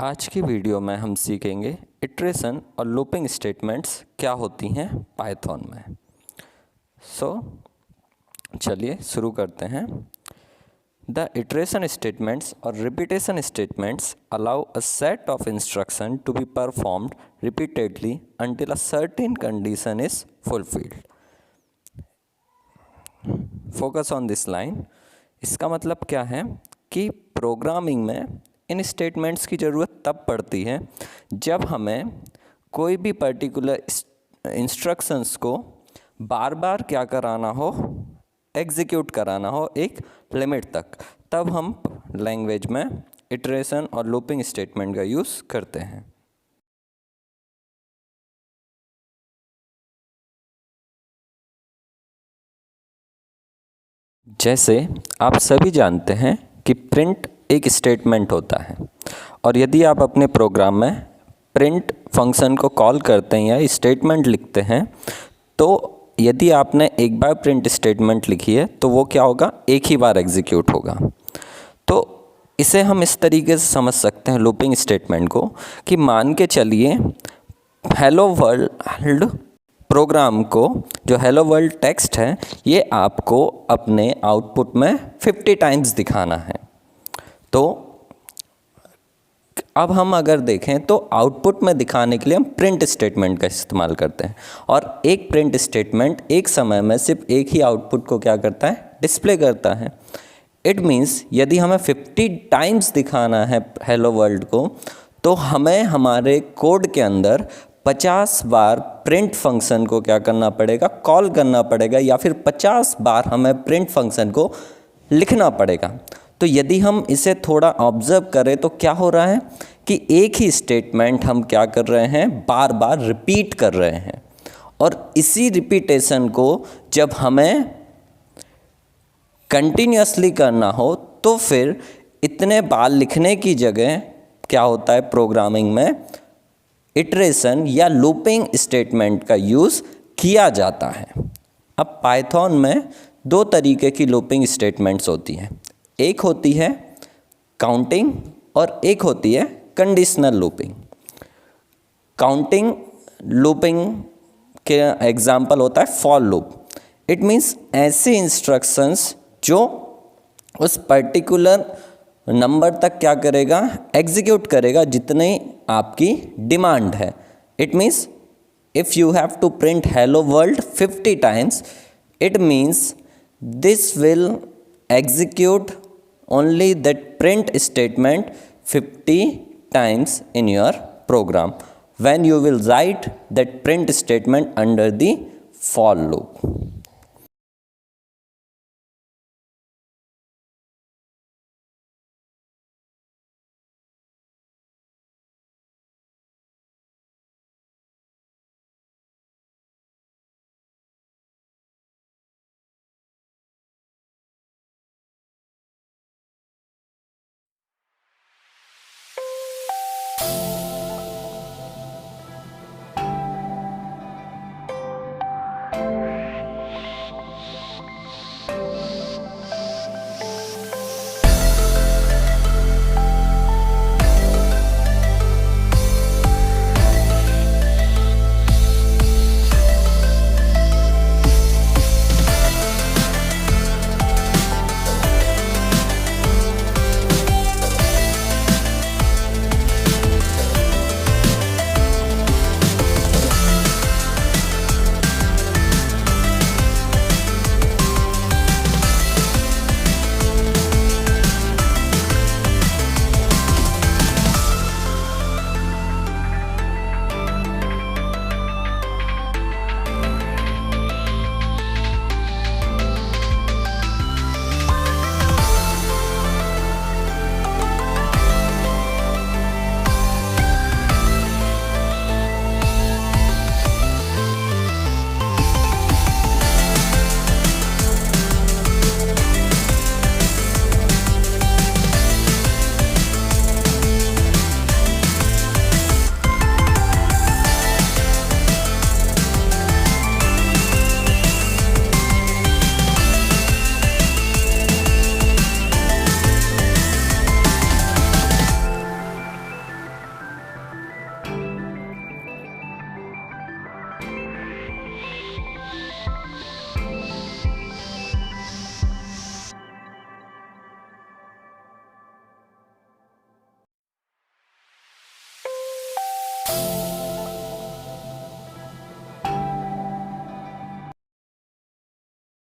आज की वीडियो में हम सीखेंगे इटरेशन और लूपिंग स्टेटमेंट्स क्या होती हैं पाइथन में। चलिए शुरू करते हैं। द इटरेशन स्टेटमेंट्स और repetition statements allow a set of instruction to be performed repeatedly until a certain condition is fulfilled. Focus on this line. इसका मतलब क्या है कि प्रोग्रामिंग में इन स्टेटमेंट्स की ज़रूरत तब पड़ती है जब हमें कोई भी पर्टिकुलर इंस्ट्रक्शंस को बार बार क्या कराना हो, एग्जीक्यूट कराना हो एक लिमिट तक, तब हम लैंग्वेज में इटरेशन और लूपिंग स्टेटमेंट का यूज़ करते हैं। जैसे आप सभी जानते हैं कि प्रिंट एक स्टेटमेंट होता है, और यदि आप अपने प्रोग्राम में प्रिंट फंक्शन को कॉल करते हैं या स्टेटमेंट लिखते हैं, तो यदि आपने एक बार प्रिंट स्टेटमेंट लिखी है तो वो क्या होगा, एक ही बार एग्जीक्यूट होगा। तो इसे हम इस तरीके से समझ सकते हैं लूपिंग स्टेटमेंट को कि मान के चलिए हेलो वर्ल्ड प्रोग्राम को, जो हेलो वर्ल्ड टेक्स्ट है, ये आपको अपने आउटपुट में 50 टाइम्स दिखाना है। तो अब हम अगर देखें तो आउटपुट में दिखाने के लिए हम प्रिंट स्टेटमेंट का इस्तेमाल करते हैं, और एक प्रिंट स्टेटमेंट एक समय में सिर्फ एक ही आउटपुट को क्या करता है, डिस्प्ले करता है। इट मीन्स यदि हमें 50 टाइम्स दिखाना है हेलो वर्ल्ड को, तो हमें हमारे कोड के अंदर 50 बार प्रिंट फंक्शन को क्या करना पड़ेगा, कॉल करना पड़ेगा, या फिर 50 बार हमें प्रिंट फंक्शन को लिखना पड़ेगा। तो यदि हम इसे थोड़ा ऑब्जर्व करें तो क्या हो रहा है कि एक ही स्टेटमेंट हम क्या कर रहे हैं, बार बार रिपीट कर रहे हैं, और इसी रिपीटेशन को जब हमें कंटिन्यूसली करना हो तो फिर इतने बार लिखने की जगह क्या होता है, प्रोग्रामिंग में इटरेशन या लूपिंग स्टेटमेंट का यूज़ किया जाता है। अब पाइथन में दो तरीके की लूपिंग स्टेटमेंट्स होती हैं, एक होती है काउंटिंग और एक होती है कंडीशनल लूपिंग। काउंटिंग लूपिंग के एग्जाम्पल होता है फॉर लूप। इट मीन्स ऐसे इंस्ट्रक्शंस जो उस पर्टिकुलर नंबर तक क्या करेगा, एग्जीक्यूट करेगा जितनी आपकी डिमांड है। It means if you have to print hello world 50 times, it means this will execute only that print statement 50 times in your program when you will write that print statement under the for loop.